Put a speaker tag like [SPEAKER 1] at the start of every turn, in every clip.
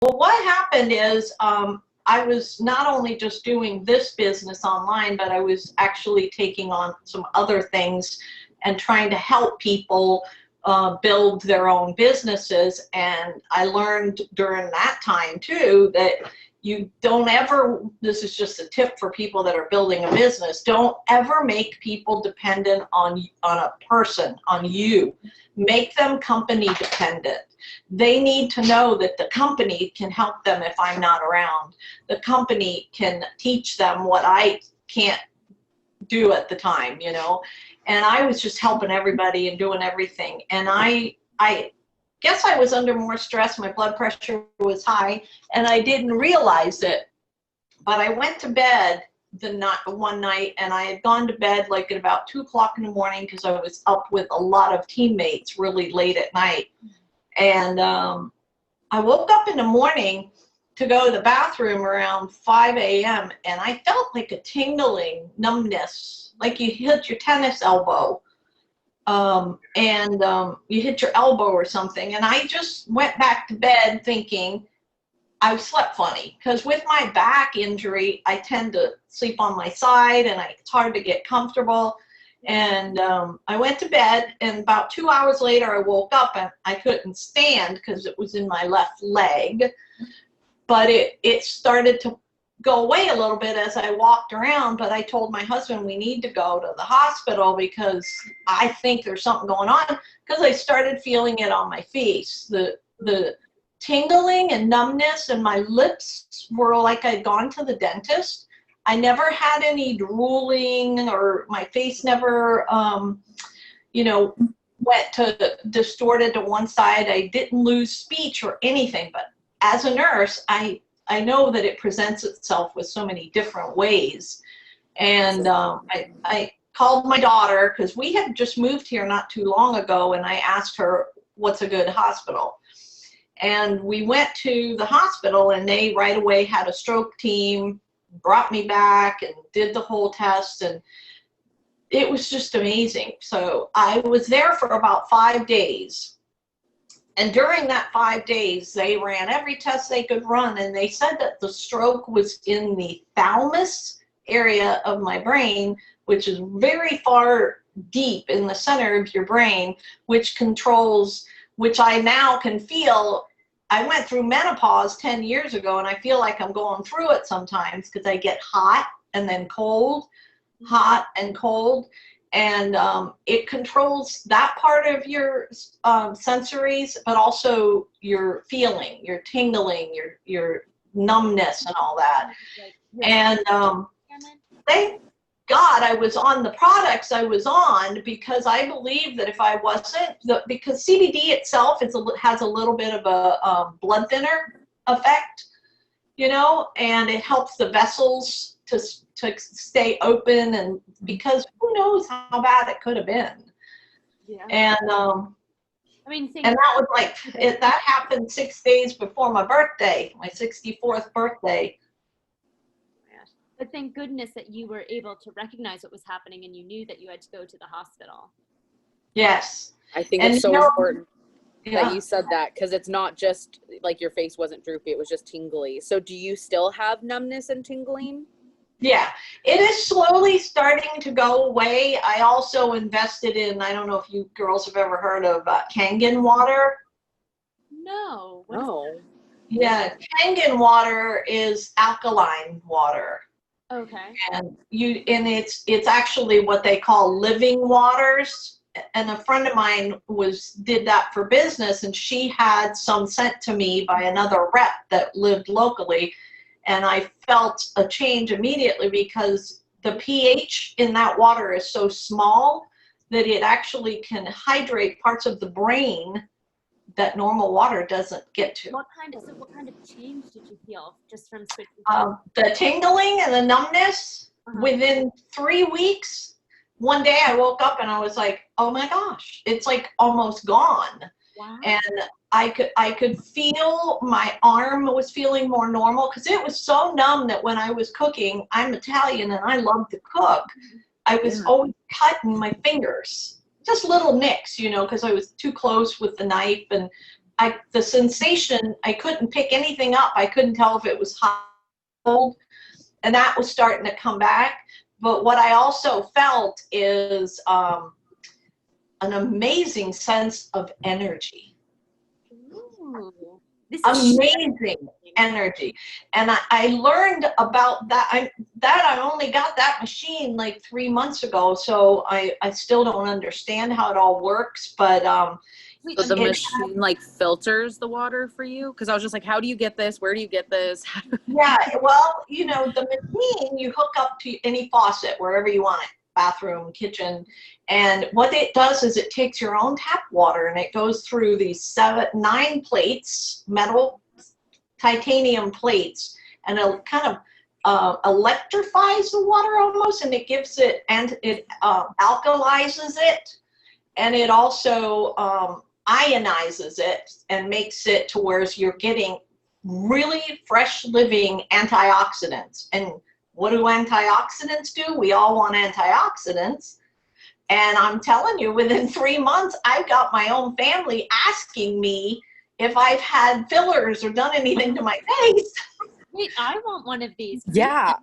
[SPEAKER 1] Well, what happened is I was not only just doing this business online, but I was actually taking on some other things and trying to help people build their own businesses. And I learned during that time too that you don't ever, this is just a tip for people that are building a business, don't ever make people dependent on a person, on you. Make them company dependent. They need to know that the company can help them if I'm not around. The company can teach them what I can't do at the time, you know. And I was just helping everybody and doing everything. And I guess I was under more stress. My blood pressure was high, and I didn't realize it. But I went to bed one night, and I had gone to bed like at about 2 o'clock in the morning because I was up with a lot of teammates really late at night. And I woke up in the morning to go to the bathroom around 5 a.m. and I felt like a tingling numbness, like you hit your tennis elbow. You hit your elbow or something. And I just went back to bed thinking I slept funny, because with my back injury, I tend to sleep on my side and it's hard to get comfortable. And I went to bed, and about 2 hours later, I woke up and I couldn't stand because it was in my left leg. But it started to go away a little bit as I walked around. But I told my husband we need to go to the hospital because I think there's something going on, because I started feeling it on my face. The tingling and numbness, and my lips were like I'd gone to the dentist. I never had any drooling, or my face never, went to distorted to one side. I didn't lose speech or anything. But as a nurse, I know that it presents itself with so many different ways. And I called my daughter, because we had just moved here not too long ago, and I asked her what's a good hospital. And we went to the hospital, and they right away had a stroke team, brought me back and did the whole test, and it was just amazing. So I was there for about 5 days, and during that 5 days they ran every test they could run, and they said that the stroke was in the thalamus area of my brain, which is very far deep in the center of your brain, which controls, which I now can feel. I went through menopause 10 years ago, and I feel like I'm going through it sometimes because I get hot and then cold, hot and cold. And it controls that part of your sensories, but also your feeling, your tingling, your numbness and all that. And thank God I was on the products I was on, because I believe that if I wasn't, because CBD itself has a little bit of a blood thinner effect, you know, and it helps the vessels to stay open, and because who knows how bad it could have been. Yeah. And and that was like that happened 6 days before my birthday, my 64th birthday.
[SPEAKER 2] But thank goodness that you were able to recognize what was happening, and you knew that you had to go to the hospital.
[SPEAKER 1] Yes.
[SPEAKER 3] I think it's so important that you said that, because it's not just like your face wasn't droopy, it was just tingly. So do you still have numbness and tingling?
[SPEAKER 1] Yeah, it is slowly starting to go away. I also invested in, I don't know if you girls have ever heard of Kangen water.
[SPEAKER 2] No.
[SPEAKER 3] No.
[SPEAKER 1] Yeah, Kangen water is alkaline water.
[SPEAKER 2] Okay.
[SPEAKER 1] And it's actually what they call living waters. And a friend of mine did that for business, and she had some sent to me by another rep that lived locally, and I felt a change immediately, because the pH in that water is so small that it actually can hydrate parts of the brain that normal water doesn't get to.
[SPEAKER 2] What kind of change did you feel just from switching?
[SPEAKER 1] The tingling and the numbness within 3 weeks. One day I woke up and I was like, oh my gosh, it's like almost gone. Wow. And I could feel my arm was feeling more normal, because it was so numb that when I was cooking, I'm Italian and I love to cook, I was always cutting my fingers. Just little nicks, you know, because I was too close with the knife, and the sensation, I couldn't pick anything up. I couldn't tell if it was hot or cold, and that was starting to come back. But what I also felt is an amazing sense of energy.
[SPEAKER 2] Ooh, this is
[SPEAKER 1] Amazing energy. And I learned about that. I only got that machine like 3 months ago, so I still don't understand how it all works. But
[SPEAKER 3] So the machine like filters the water for you? Because I was just like, how do you get this? Where do you get this?
[SPEAKER 1] yeah, well, you know, the machine, you hook up to any faucet wherever you want it, bathroom, kitchen, and what it does is it takes your own tap water and it goes through these 9 plates, metal titanium plates, and it kind of electrifies the water almost, and it gives it, and it alkalizes it, and it also ionizes it and makes it to where you're getting really fresh living antioxidants. And what do antioxidants do? We all want antioxidants. And I'm telling you, within 3 months, I've got my own family asking me if I've had fillers or done anything to my face.
[SPEAKER 2] Wait, I want one of these.
[SPEAKER 3] Yeah.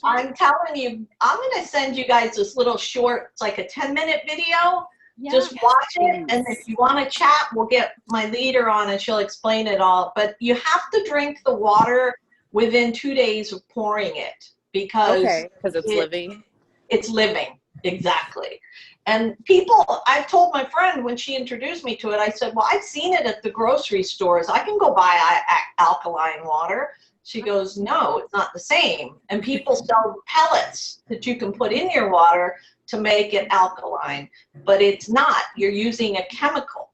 [SPEAKER 1] I'm telling you, I'm going to send you guys this little short, it's like a 10-minute video.
[SPEAKER 2] Yeah.
[SPEAKER 1] Just watch it, and if you want to chat, we'll get my leader on and she'll explain it all. But you have to drink the water within 2 days of pouring it, because
[SPEAKER 3] it's living.
[SPEAKER 1] It's living, exactly. And people, I've told my friend when she introduced me to it, I said, well, I've seen it at the grocery stores. I can go buy alkaline water. She goes, no, it's not the same. And people sell pellets that you can put in your water to make it alkaline, but it's not. You're using a chemical.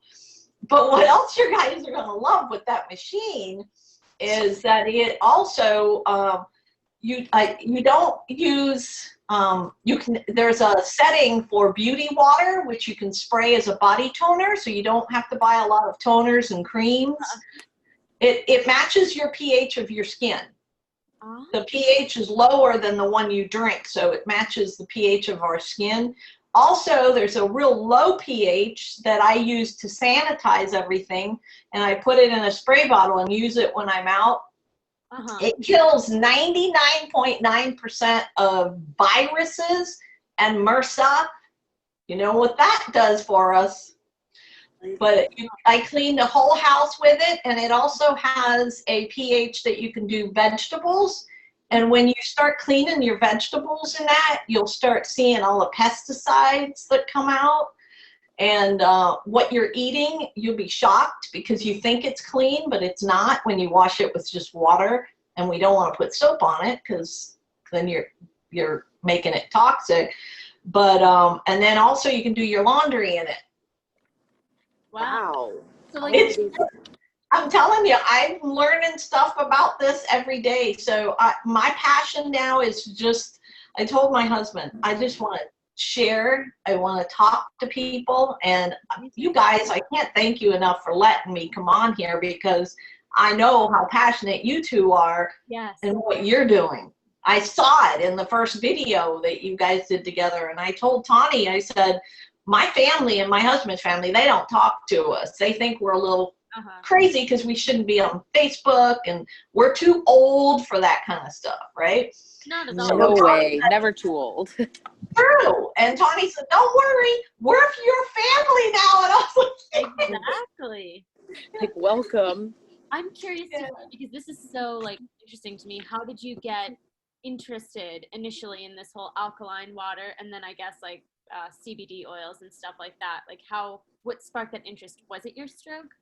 [SPEAKER 1] But what else you guys are going to love with that machine is that it also, you don't use, there's a setting for beauty water, which you can spray as a body toner, so you don't have to buy a lot of toners and creams. It matches your pH of your skin. The pH is lower than the one you drink, so it matches the pH of our skin. Also, there's a real low pH that I use to sanitize everything, and I put it in a spray bottle and use it when I'm out. It kills 99.9% of viruses and MRSA. You know what that does for us. But I clean the whole house with it, and it also has a pH that you can do vegetables. And when you start cleaning your vegetables in that, you'll start seeing all the pesticides that come out. And what you're eating, you'll be shocked because you think it's clean, but it's not when you wash it with just water. And we don't want to put soap on it because then you're making it toxic. But and then also you can do your laundry in it.
[SPEAKER 2] Wow. So like,
[SPEAKER 1] I'm telling you, I'm learning stuff about this every day. So my passion now is just, I told my husband, I just want to share. I want to talk to people. And you guys, I can't thank you enough for letting me come on here, because I know how passionate you two are.
[SPEAKER 2] Yes.
[SPEAKER 1] And what you're doing. I saw it in the first video that you guys did together. And I told Tawnie, I said, my family and my husband's family, they don't talk to us. They think we're a little crazy because we shouldn't be on Facebook, and we're too old for that kind of stuff, right?
[SPEAKER 2] Not at
[SPEAKER 3] No
[SPEAKER 2] all.
[SPEAKER 3] way. Never too old.
[SPEAKER 1] True. And Tawnie said, don't worry, we're your family now. And I was like,
[SPEAKER 2] Exactly.
[SPEAKER 3] Like, welcome.
[SPEAKER 2] I'm curious to know, because this is so like interesting to me. How did you get interested initially in this whole alkaline water, and then I guess like CBD oils and stuff like that? Like what sparked that interest? Was it your stroke?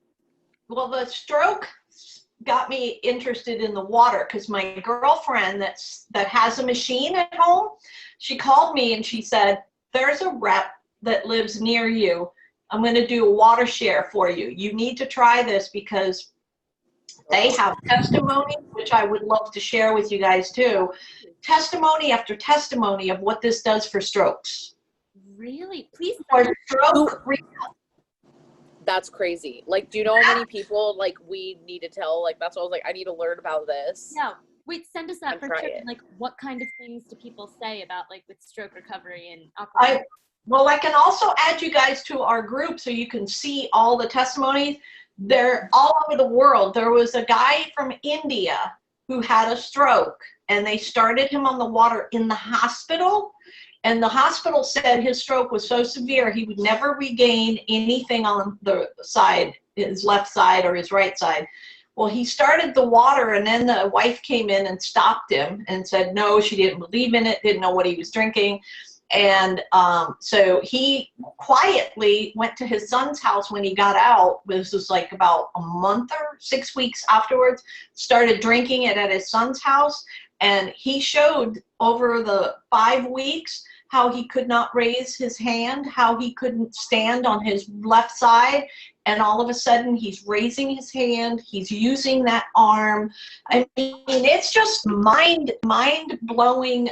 [SPEAKER 1] well, the stroke got me interested in the water because my girlfriend that has a machine at home, she called me and she said, there's a rep that lives near you. I'm going to do a water share for you. You need to try this because they have testimony, which I would love to share with you guys too. Testimony after testimony of what this does for strokes.
[SPEAKER 2] Really? Please.
[SPEAKER 1] For stroke rehab.
[SPEAKER 3] That's crazy. Like, do you know how many people like we need to tell? Like, that's what I was like, I need to learn about this.
[SPEAKER 2] Yeah. Wait, send us that
[SPEAKER 3] And
[SPEAKER 2] for
[SPEAKER 3] try
[SPEAKER 2] sure.
[SPEAKER 3] it.
[SPEAKER 2] Like, what kind of things do people say about like with stroke recovery and alcohol?
[SPEAKER 1] Well, I can also add you guys to our group so you can see all the testimonies. They're all over the world. There was a guy from India who had a stroke, and they started him on the water in the hospital. And the hospital said his stroke was so severe he would never regain anything on the side, his left side or his right side. Well, he started the water, and then the wife came in and stopped him and said no, she didn't believe in it, didn't know what he was drinking. And so he quietly went to his son's house when he got out. This was like about a month or 6 weeks afterwards, started drinking it at his son's house. And he showed over the 5 weeks how he could not raise his hand, how he couldn't stand on his left side. And all of a sudden he's raising his hand, he's using that arm. I mean, it's just mind-blowing.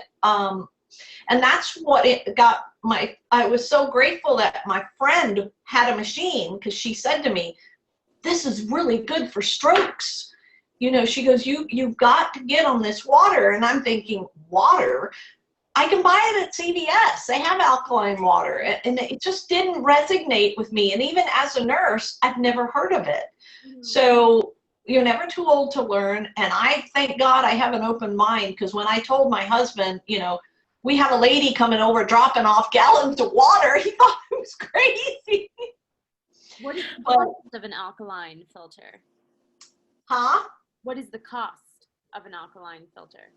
[SPEAKER 1] And that's what it got I was so grateful that my friend had a machine, because she said to me, this is really good for strokes. You know, she goes, you've got to get on this water. And I'm thinking, water? I can buy it at CVS. They have alkaline water. And it just didn't resonate with me. And even as a nurse, I've never heard of it. Mm-hmm. So you're never too old to learn. And I thank God I have an open mind, because when I told my husband, you know, we have a lady coming over dropping off gallons of water, he thought it was crazy.
[SPEAKER 2] What is the cost of an alkaline filter?
[SPEAKER 1] Huh?
[SPEAKER 2] What is the cost of an alkaline filter?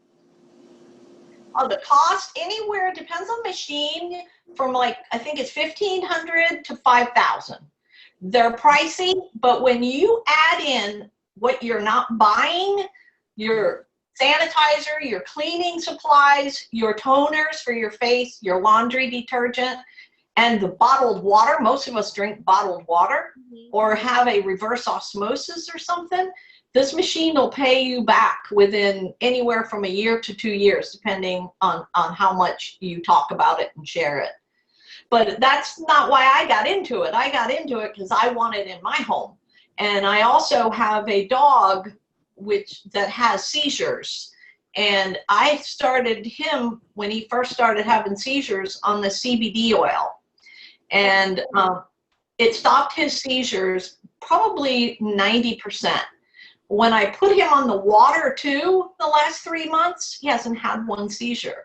[SPEAKER 1] Oh, the cost anywhere, depends on the machine, from like, I think it's $1,500 to $5,000. They're pricey, but when you add in what you're not buying, your sanitizer, your cleaning supplies, your toners for your face, your laundry detergent, and the bottled water, most of us drink bottled water, or have a reverse osmosis or something, this machine will pay you back within anywhere from a year to 2 years, depending on how much you talk about it and share it. But that's not why I got into it. I got into it because I want it in my home. And I also have a dog that has seizures. And I started him when he first started having seizures on the CBD oil. And it stopped his seizures probably 90%. When I put him on the water too, the last 3 months, he hasn't had one seizure.